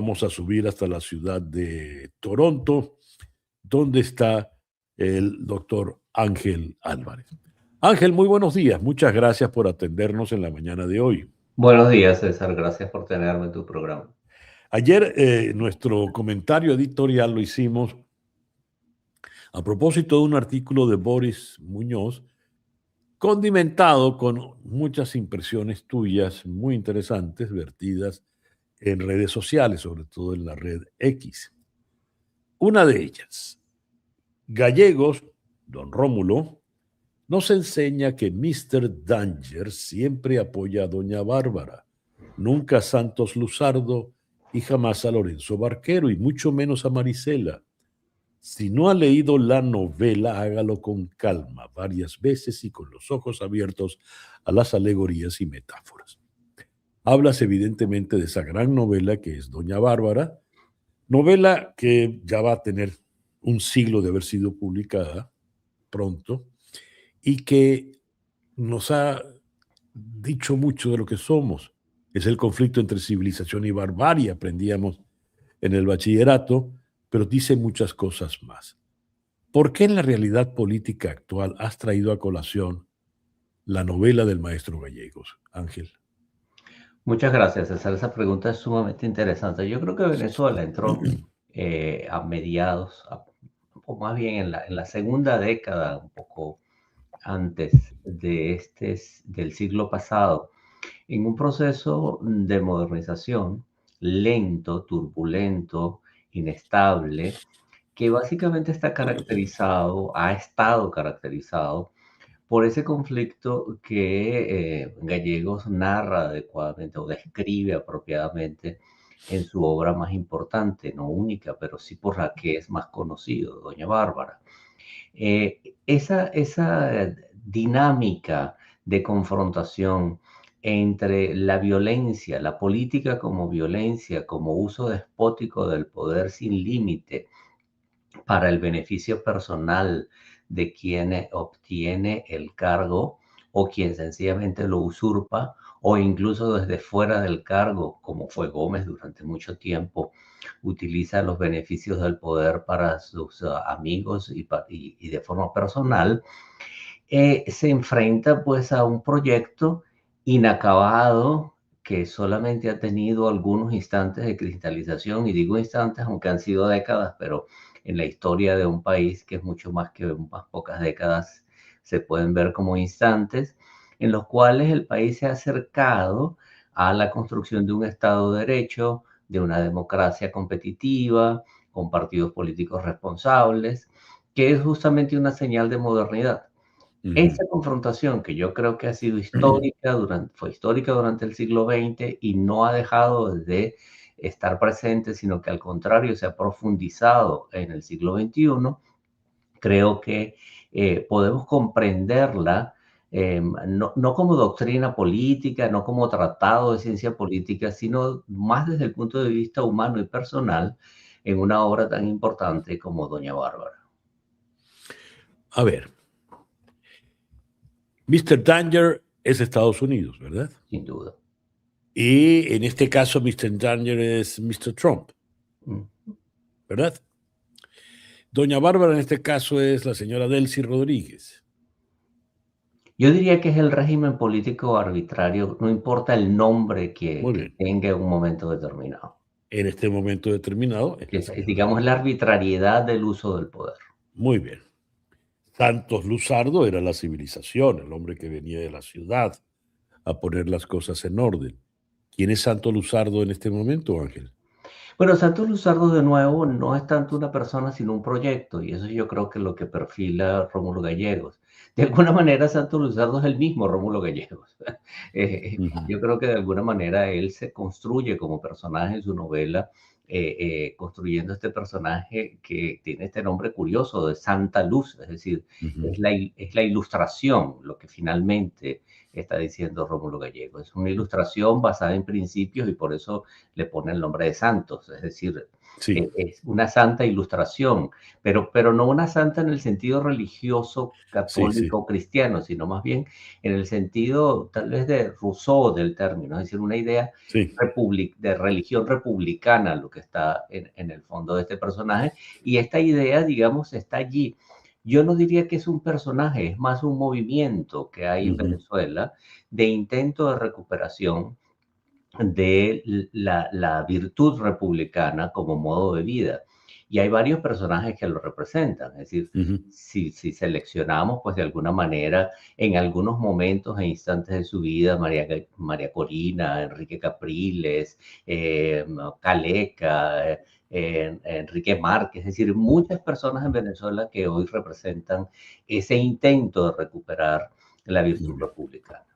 Vamos a subir hasta la ciudad de Toronto, donde está el doctor Ángel Álvarez. Ángel, muy buenos días. Muchas gracias por atendernos en la mañana de hoy. Buenos días, César. Gracias por tenerme en tu programa. Ayer nuestro comentario editorial lo hicimos a propósito de un artículo de Boris Muñoz, condimentado con muchas impresiones tuyas muy interesantes, vertidas en redes sociales, sobre todo en la red X. Una de ellas, Gallegos, don Rómulo, nos enseña que Mr. Danger siempre apoya a doña Bárbara, nunca a Santos Luzardo y jamás a Lorenzo Barquero, y mucho menos a Marisela. Si no ha leído la novela, hágalo con calma, varias veces y con los ojos abiertos a las alegorías y metáforas. Hablas evidentemente de esa gran novela que es Doña Bárbara, novela que ya va a tener un siglo de haber sido publicada pronto y que nos ha dicho mucho de lo que somos. Es el conflicto entre civilización y barbarie, aprendíamos en el bachillerato, pero dice muchas cosas más. ¿Por qué en la realidad política actual has traído a colación la novela del maestro Gallegos, Ángel? Muchas gracias, César. Esa pregunta es sumamente interesante. Yo creo que Venezuela entró a mediados, o más bien en la segunda década, un poco antes del siglo pasado, en un proceso de modernización lento, turbulento, inestable, que básicamente ha estado caracterizado por ese conflicto que Gallegos narra adecuadamente o describe apropiadamente en su obra más importante, no única, pero sí por la que es más conocido, Doña Bárbara. Esa dinámica de confrontación entre la violencia, la política como violencia, como uso despótico del poder sin límite para el beneficio personal de quien obtiene el cargo o quien sencillamente lo usurpa, o incluso desde fuera del cargo, como fue Gómez durante mucho tiempo, utiliza los beneficios del poder para sus amigos y de forma personal, se enfrenta pues a un proyecto inacabado que solamente ha tenido algunos instantes de cristalización, y digo instantes aunque han sido décadas, pero en la historia de un país que es mucho más que unas pocas décadas, se pueden ver como instantes en los cuales el país se ha acercado a la construcción de un Estado de Derecho, de una democracia competitiva, con partidos políticos responsables, que es justamente una señal de modernidad. Esa confrontación, que yo creo que ha sido fue histórica durante el siglo XX y no ha dejado de estar presente, sino que al contrario se ha profundizado en el siglo XXI, creo que podemos comprenderla no como doctrina política, no como tratado de ciencia política, sino más desde el punto de vista humano y personal en una obra tan importante como Doña Bárbara. A ver, Mr. Danger es Estados Unidos, ¿verdad? Sin duda. Y en este caso, Mr. Danger es Mr. Trump, ¿verdad? Doña Bárbara en este caso es la señora Delcy Rodríguez. Yo diría que es el régimen político arbitrario, no importa el nombre que tenga en un momento determinado. En este momento determinado. Digamos la arbitrariedad del uso del poder. Muy bien. Santos Luzardo era la civilización, el hombre que venía de la ciudad a poner las cosas en orden. ¿Quién es Santos Luzardo en este momento, Ángel? Bueno, Santos Luzardo, de nuevo, no es tanto una persona, sino un proyecto, y eso yo creo que es lo que perfila Rómulo Gallegos. De alguna manera, Santos Luzardo es el mismo Rómulo Gallegos. Yo creo que de alguna manera él se construye como personaje en su novela, construyendo este personaje que tiene este nombre curioso de Santa Luz, es decir, es la ilustración lo que finalmente está diciendo Rómulo Gallego. Es una ilustración basada en principios y por eso le pone el nombre de santos, es decir, Sí, es una santa ilustración, pero no una santa en el sentido religioso, sí, sí, católico, cristiano, sino más bien en el sentido tal vez de Rousseau del término, es decir, una idea sí. de religión republicana, lo que está en el fondo de este personaje, y esta idea, digamos, está allí. Yo no diría que es un personaje, es más un movimiento que hay en Ujú, Venezuela de intento de recuperación de la virtud republicana como modo de vida. Y hay varios personajes que lo representan, es decir, ujú. si seleccionamos, pues de alguna manera, en algunos momentos e instantes de su vida, María Corina, Enrique Capriles, eh, Caleca, Enrique Márquez, es decir, muchas personas en Venezuela que hoy representan ese intento de recuperar la Muy virtud bien. republicana.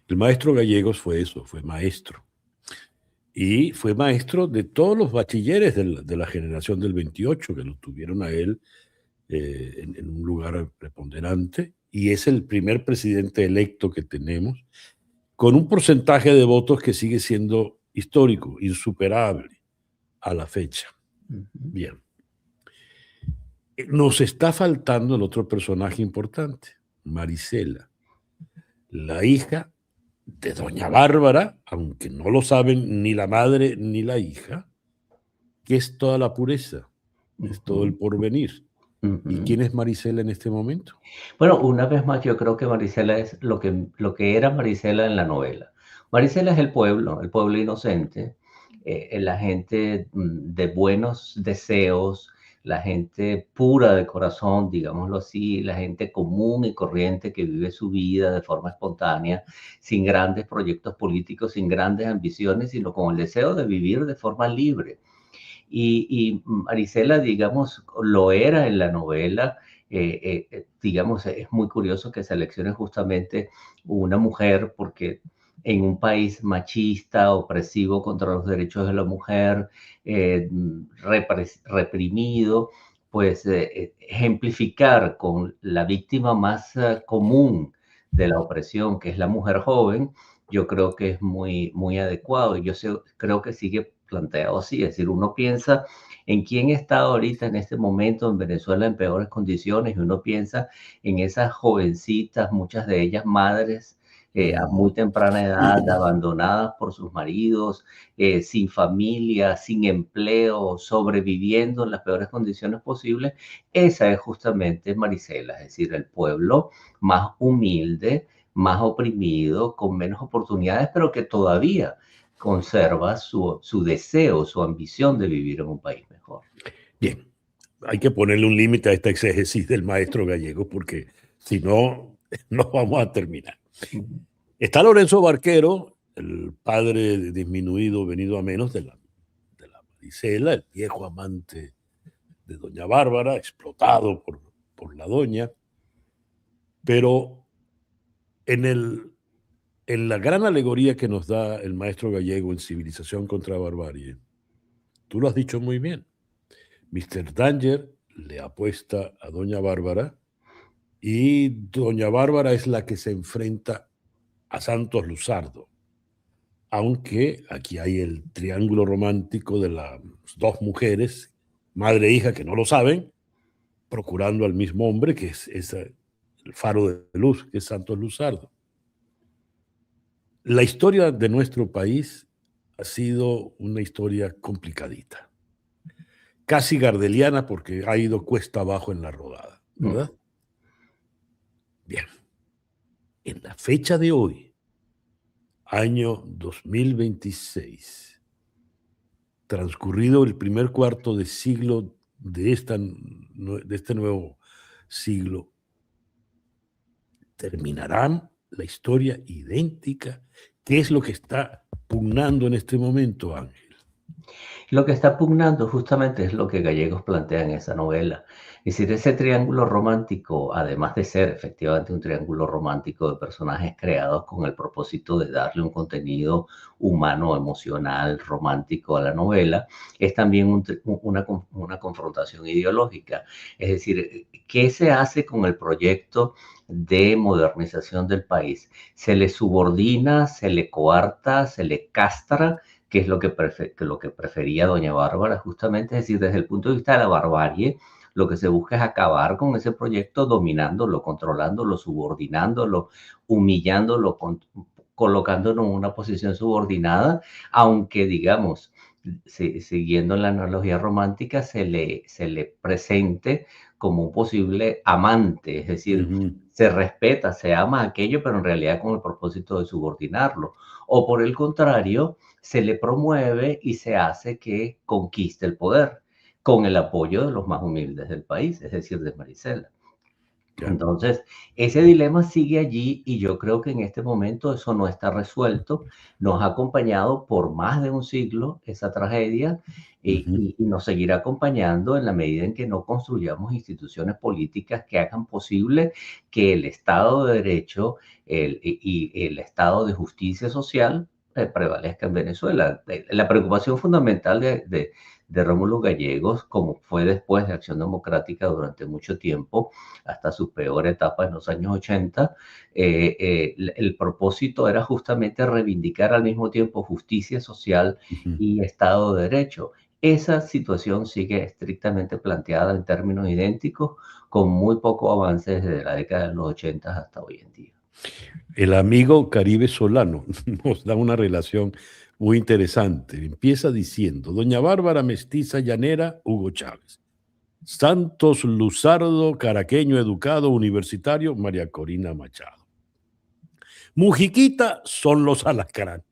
El maestro Gallegos fue eso, fue maestro. Y fue maestro de todos los bachilleres de la generación del 28, que lo tuvieron a él en un lugar preponderante. Y es el primer presidente electo que tenemos, con un porcentaje de votos que sigue siendo histórico, insuperable a la fecha. Ujú. Bien. Nos está faltando el otro personaje importante, Marisela, la hija de doña Bárbara, aunque no lo saben ni la madre ni la hija, que es toda la pureza, es todo el Ujú, porvenir. ¿Y ujú. quién es Marisela en este momento? Bueno, una vez más, yo creo que Marisela es lo que era Marisela en la novela. Marisela es el pueblo inocente, la gente de buenos deseos, la gente pura de corazón, digámoslo así, la gente común y corriente que vive su vida de forma espontánea, sin grandes proyectos políticos, sin grandes ambiciones, sino con el deseo de vivir de forma libre. Y Marisela, digamos, lo era en la novela. Digamos, es muy curioso que seleccione justamente una mujer porque en un país machista, opresivo contra los derechos de la mujer, reprimido, pues ejemplificar con la víctima más común de la opresión, que es la mujer joven, yo creo que es muy, muy adecuado. Y creo que sigue planteado así, es decir, uno piensa en quién está ahorita en este momento en Venezuela en peores condiciones y uno piensa en esas jovencitas, muchas de ellas madres, a Mm. muy temprana edad, abandonadas por sus maridos, sin familia, sin empleo, sobreviviendo en las peores condiciones posibles. Esa es justamente Marisela, es decir, el pueblo más humilde, más oprimido, con menos oportunidades, pero que todavía conserva su deseo, su ambición de vivir en un país mejor. Bien, hay que ponerle un límite a esta exégesis del maestro Gallego porque si no, no vamos a terminar. Ujú. Está Lorenzo Barquero, el padre disminuido, venido a menos de la Marisela, el viejo amante de doña Bárbara, explotado por la doña, pero en, el, en la gran alegoría que nos da el maestro Gallego en Civilización contra Barbarie, tú lo has dicho muy bien. Mr. Danger le apuesta a doña Bárbara y doña Bárbara es la que se enfrenta a Santos Luzardo, aunque aquí hay el triángulo romántico de las dos mujeres, madre e hija, que no lo saben, procurando al mismo hombre, que es el faro de luz, que es Santos Luzardo. La historia de nuestro país ha sido una historia complicadita, casi gardeliana porque ha ido cuesta abajo en la rodada, ¿verdad? Ujú. Bien, en la fecha de hoy, año 2026, transcurrido el primer cuarto de siglo de este nuevo siglo, ¿terminarán la historia idéntica? ¿Qué es lo que está pugnando en este momento, Ángel? Lo que está pugnando justamente es lo que Gallegos plantea en esa novela. Es decir, ese triángulo romántico, además de ser efectivamente un triángulo romántico de personajes creados con el propósito de darle un contenido humano, emocional, romántico a la novela, es también una confrontación ideológica. Es decir, ¿qué se hace con el proyecto de modernización del país? ¿Se le subordina, se le coarta, se le castra? Que es lo que prefería doña Bárbara, justamente, es decir, desde el punto de vista de la barbarie, lo que se busca es acabar con ese proyecto dominándolo, controlándolo, subordinándolo, humillándolo, colocándolo en una posición subordinada, aunque digamos, siguiendo la analogía romántica, se le presente como un posible amante, es decir, Ujú. se respeta, se ama aquello, pero en realidad con el propósito de subordinarlo. O por el contrario, se le promueve y se hace que conquiste el poder con el apoyo de los más humildes del país, es decir, de Marisela. Ya. Entonces, ese dilema sigue allí y yo creo que en este momento eso no está resuelto. Nos ha acompañado por más de un siglo esa tragedia Ujú. y nos seguirá acompañando en la medida en que no construyamos instituciones políticas que hagan posible que el Estado de Derecho y el Estado de justicia social prevalezca en Venezuela. La preocupación fundamental de Rómulo Gallegos, como fue después de Acción Democrática durante mucho tiempo, hasta su peor etapa en los años 80, el propósito era justamente reivindicar al mismo tiempo justicia social Ujú. y Estado de Derecho. Esa situación sigue estrictamente planteada en términos idénticos, con muy poco avance desde la década de los 80 hasta hoy en día. El amigo Caribe Solano nos da una relación muy interesante. Empieza diciendo, Doña Bárbara Mestiza Llanera, Hugo Chávez. Santos Luzardo, caraqueño educado, universitario, María Corina Machado. Mujiquita son los alacranes.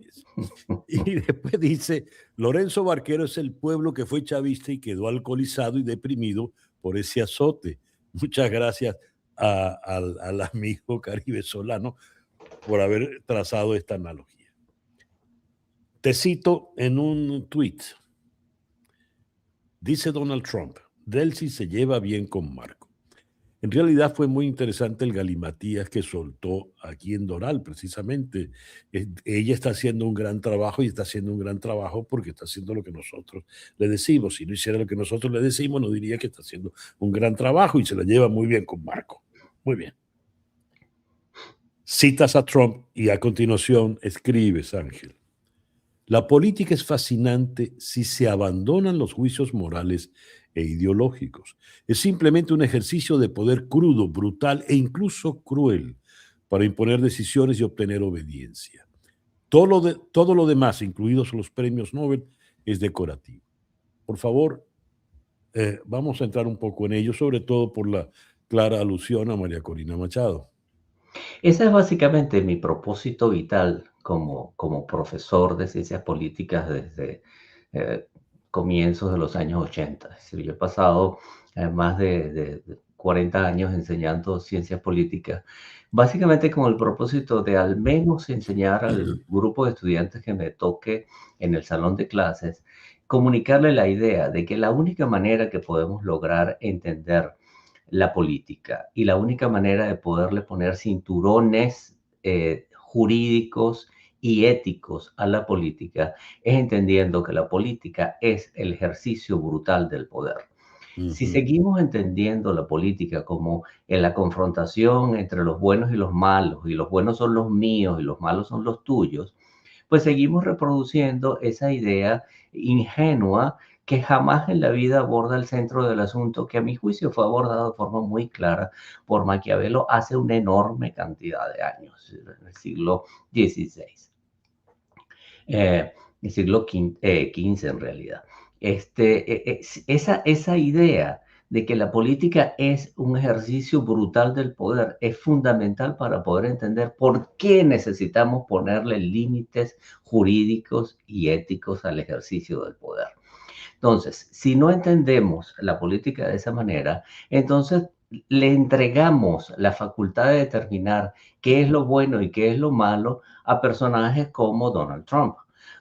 Y después dice, Lorenzo Barquero es el pueblo que fue chavista y quedó alcoholizado y deprimido por ese azote. Muchas gracias al amigo Caribe Solano por haber trazado esta analogía. Te cito en un tweet. Dice Donald Trump, Delcy se lleva bien con Marco. En realidad fue muy interesante el galimatías que soltó aquí en Doral, precisamente. Ella está haciendo un gran trabajo y está haciendo un gran trabajo porque está haciendo lo que nosotros le decimos. Si no hiciera lo que nosotros le decimos, no diría que está haciendo un gran trabajo y se la lleva muy bien con Marco. Muy bien. Citas a Trump y a continuación escribes, Ángel. La política es fascinante si se abandonan los juicios morales e ideológicos. Es simplemente un ejercicio de poder crudo, brutal e incluso cruel para imponer decisiones y obtener obediencia. Todo lo demás, incluidos los premios Nobel, es decorativo. Por favor, vamos a entrar un poco en ello, sobre todo por la clara alusión a María Corina Machado. Ese es básicamente mi propósito vital como profesor de ciencias políticas desde eh, comienzos de los años 80. Es decir, yo he pasado más de 40 años enseñando ciencias políticas, básicamente con el propósito de al menos enseñar al grupo de estudiantes que me toque en el salón de clases, comunicarle la idea de que la única manera que podemos lograr entender la política y la única manera de poderle poner cinturones jurídicos y éticos a la política es entendiendo que la política es el ejercicio brutal del poder. Si Ujú. seguimos entendiendo la política como en la confrontación entre los buenos y los buenos son los míos y los malos son los tuyos, pues seguimos reproduciendo esa idea ingenua que jamás en la vida aborda el centro del asunto, que a mi juicio fue abordado de forma muy clara por Maquiavelo hace una enorme cantidad de años, en el siglo XVI, el siglo XV en realidad. Esa idea de que la política es un ejercicio brutal del poder es fundamental para poder entender por qué necesitamos ponerle límites jurídicos y éticos al ejercicio del poder. Entonces, si no entendemos la política de esa manera, entonces le entregamos la facultad de determinar qué es lo bueno y qué es lo malo a personajes como Donald Trump.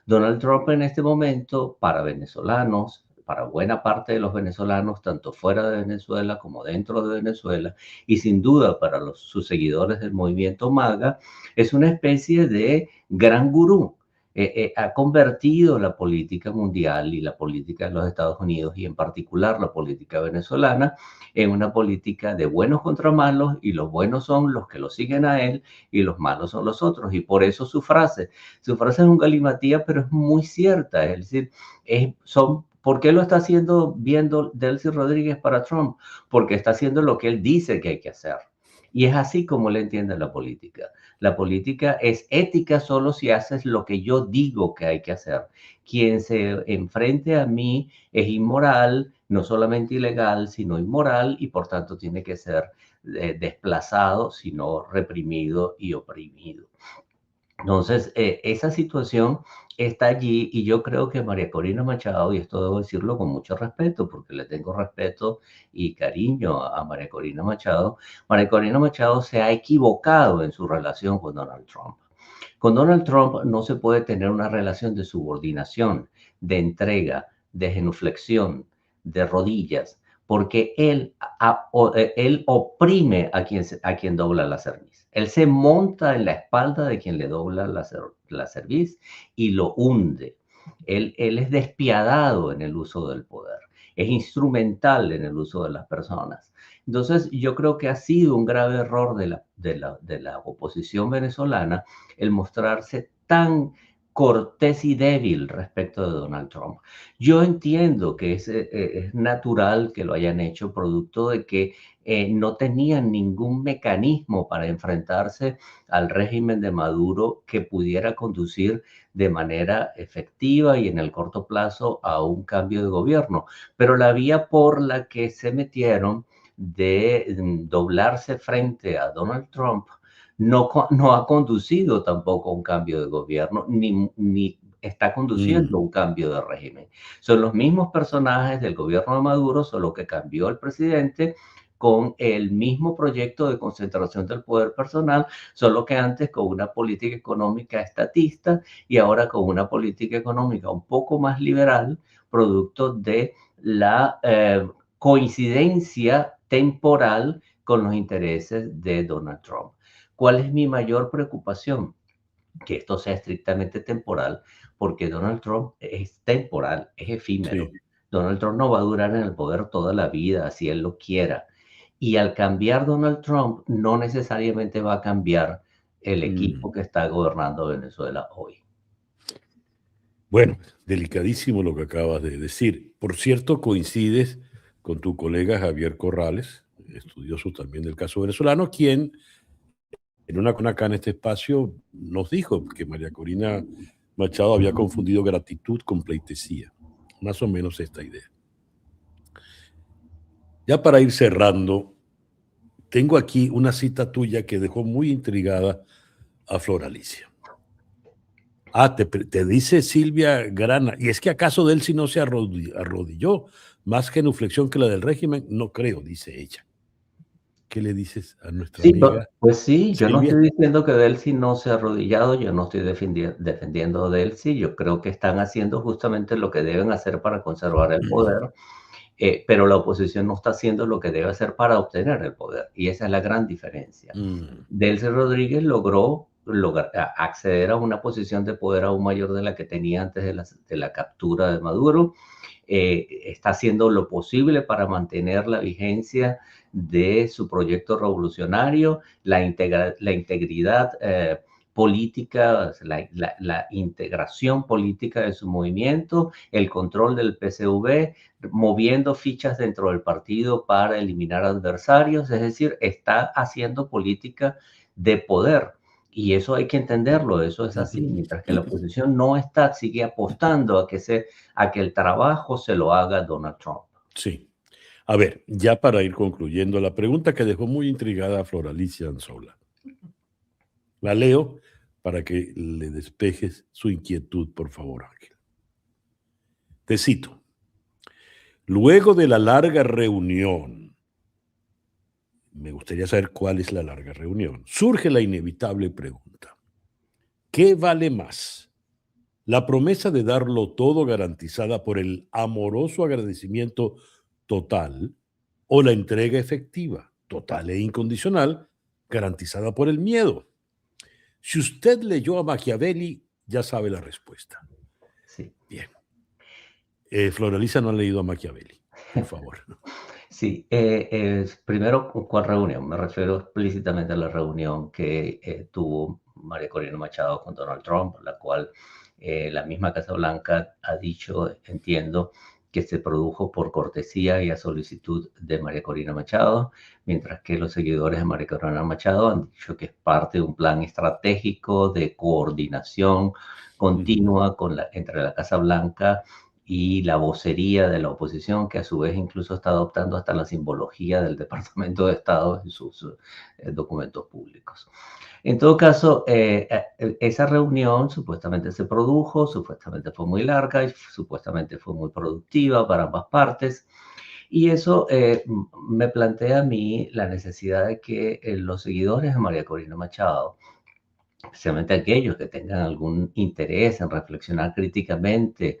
Donald Trump en este momento, para venezolanos, para buena parte de los venezolanos, tanto fuera de Venezuela como dentro de Venezuela, y sin duda para sus seguidores del movimiento MAGA, es una especie de gran gurú. Ha convertido la política mundial y la política de los Estados Unidos, y en particular la política venezolana, en una política de buenos contra malos, y los buenos son los que lo siguen a él y los malos son los otros. Y por eso su frase es un galimatía, pero es muy cierta. Es decir, ¿por qué lo está haciendo viendo Delcy Rodríguez para Trump? Porque está haciendo lo que él dice que hay que hacer. Y es así como él entiende la política. La política es ética solo si haces lo que yo digo que hay que hacer. Quien se enfrente a mí es inmoral, no solamente ilegal, sino inmoral, y por tanto tiene que ser desplazado, sino reprimido y oprimido. Entonces, esa situación está allí, y yo creo que María Corina Machado, y esto debo decirlo con mucho respeto, porque le tengo respeto y cariño a María Corina Machado se ha equivocado en su relación con Donald Trump. Con Donald Trump no se puede tener una relación de subordinación, de entrega, de genuflexión, de rodillas, porque él oprime a quien dobla la cerviz. Él se monta en la espalda de quien le dobla la cerviz y lo hunde. Él es despiadado en el uso del poder, es instrumental en el uso de las personas. Entonces, yo creo que ha sido un grave error de la oposición venezolana el mostrarse tan cortés y débil respecto de Donald Trump. Yo entiendo que es natural que lo hayan hecho producto de que no tenían ningún mecanismo para enfrentarse al régimen de Maduro que pudiera conducir de manera efectiva y en el corto plazo a un cambio de gobierno. Pero la vía por la que se metieron de doblarse frente a Donald Trump no ha conducido tampoco a un cambio de gobierno, ni está conduciendo a un cambio de régimen. Son los mismos personajes del gobierno de Maduro, solo que cambió el presidente con el mismo proyecto de concentración del poder personal, solo que antes con una política económica estatista y ahora con una política económica un poco más liberal, producto de la coincidencia temporal con los intereses de Donald Trump. ¿Cuál es mi mayor preocupación? Que esto sea estrictamente temporal, porque Donald Trump es temporal, es efímero. Sí. Donald Trump no va a durar en el poder toda la vida, si él lo quiera. Y al cambiar Donald Trump, no necesariamente va a cambiar el equipo que está gobernando Venezuela hoy. Bueno, delicadísimo lo que acabas de decir. Por cierto, coincides con tu colega Javier Corrales, estudioso también del caso venezolano, quien en una acá en este espacio nos dijo que María Corina Machado había confundido gratitud con pleitesía. Más o menos esta idea. Ya para ir cerrando, tengo aquí una cita tuya que dejó muy intrigada a Flor Alicia. Te dice Silvia Grana, y es que acaso Delcy no se arrodilló, más genuflexión que la del régimen, no creo, dice ella. ¿Qué le dices a nuestra amiga? Pues sí, yo no Silvia? estoy diciendo que Delcy no se ha arrodillado, yo no estoy defendiendo a Delcy, yo creo que están haciendo justamente lo que deben hacer para conservar el poder, pero la oposición no está haciendo lo que debe hacer para obtener el poder, y esa es la gran diferencia. Delcy Rodríguez logró acceder a una posición de poder aún mayor de la que tenía antes de la captura de Maduro. Está haciendo lo posible para mantener la vigencia de su proyecto revolucionario, la integridad política, la integración política de su movimiento, el control del PCV, moviendo fichas dentro del partido para eliminar adversarios, es decir, está haciendo política de poder. Y eso hay que entenderlo, eso es así, mientras que la oposición no está, sigue apostando a que el trabajo se lo haga Donald Trump. Sí. A ver, ya para ir concluyendo, la pregunta que dejó muy intrigada a Flor Alicia Anzola. La leo para que le despejes su inquietud, por favor, Ángel. Te cito. Luego de la larga reunión, me gustaría saber cuál es la larga reunión, surge la inevitable pregunta. ¿Qué vale más? La promesa de darlo todo garantizada por el amoroso agradecimiento total o la entrega efectiva, total e incondicional, garantizada por el miedo. Si usted leyó a Machiavelli, ya sabe la respuesta. Sí. Bien. Floralisa no ha leído a Machiavelli, por favor. Sí, primero, ¿cuál reunión? Me refiero explícitamente a la reunión que tuvo María Corina Machado con Donald Trump, la cual la misma Casa Blanca ha dicho, entiendo, que se produjo por cortesía y a solicitud de María Corina Machado, mientras que los seguidores de María Corina Machado han dicho que es parte de un plan estratégico de coordinación continua entre la Casa Blanca y la vocería de la oposición, que a su vez incluso está adoptando hasta la simbología del Departamento de Estado en sus documentos públicos. En todo caso, esa reunión supuestamente se produjo, supuestamente fue muy larga y supuestamente fue muy productiva para ambas partes. Y eso me plantea a mí la necesidad de que los seguidores de María Corina Machado, especialmente aquellos que tengan algún interés en reflexionar críticamente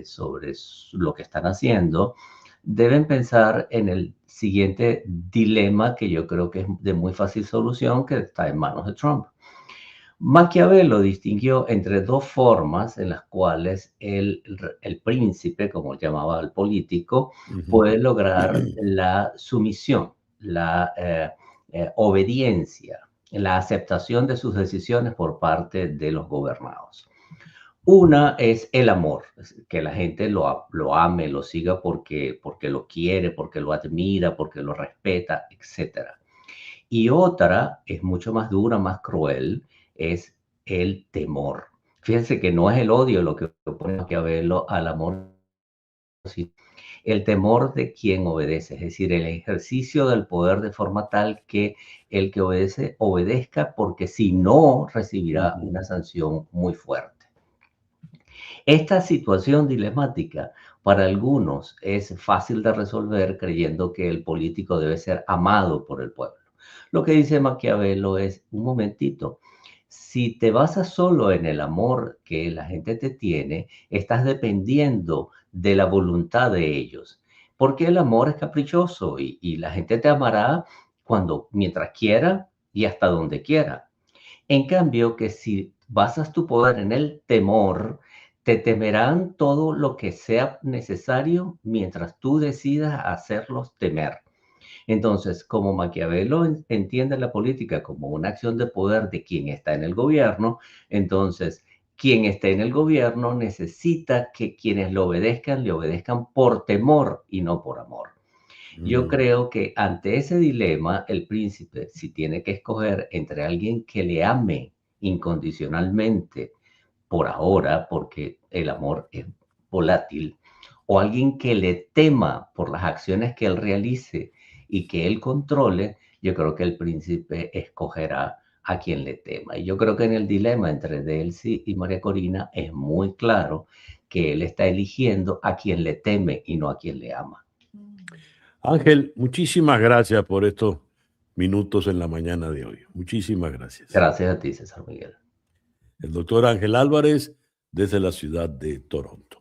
sobre lo que están haciendo, deben pensar en el siguiente dilema que yo creo que es de muy fácil solución, que está en manos de Trump. Maquiavelo distinguió entre dos formas en las cuales el príncipe, como llamaba al político, puede lograr la sumisión, la obediencia, la aceptación de sus decisiones por parte de los gobernados. Una es el amor, que la gente lo ame, lo siga porque lo quiere, porque lo admira, porque lo respeta, etc. Y otra es mucho más dura, más cruel, es el temor. Fíjense que no es el odio lo que opone Maquiavelo al amor, sino el temor de quien obedece, es decir, el ejercicio del poder de forma tal que el que obedece, obedezca, porque si no, recibirá una sanción muy fuerte. Esta situación dilemática para algunos es fácil de resolver creyendo que el político debe ser amado por el pueblo. Lo que dice Maquiavelo es, un momentito, si te basas solo en el amor que la gente te tiene, estás dependiendo de la voluntad de ellos, porque el amor es caprichoso y la gente te amará mientras quiera y hasta donde quiera. En cambio, que si basas tu poder en el temor, te temerán todo lo que sea necesario mientras tú decidas hacerlos temer. Entonces, como Maquiavelo entiende la política como una acción de poder de quien está en el gobierno, entonces quien esté en el gobierno necesita que quienes le obedezcan por temor y no por amor. Yo creo que ante ese dilema, el príncipe, si tiene que escoger entre alguien que le ame incondicionalmente por ahora, porque el amor es volátil, o alguien que le tema por las acciones que él realice y que él controle, yo creo que el príncipe escogerá a quien le tema. Y yo creo que en el dilema entre Delcy y María Corina es muy claro que él está eligiendo a quien le teme y no a quien le ama. Ángel, muchísimas gracias por estos minutos en la mañana de hoy. Muchísimas gracias. Gracias a ti, César Miguel. El doctor Ángel Álvarez, desde la ciudad de Toronto.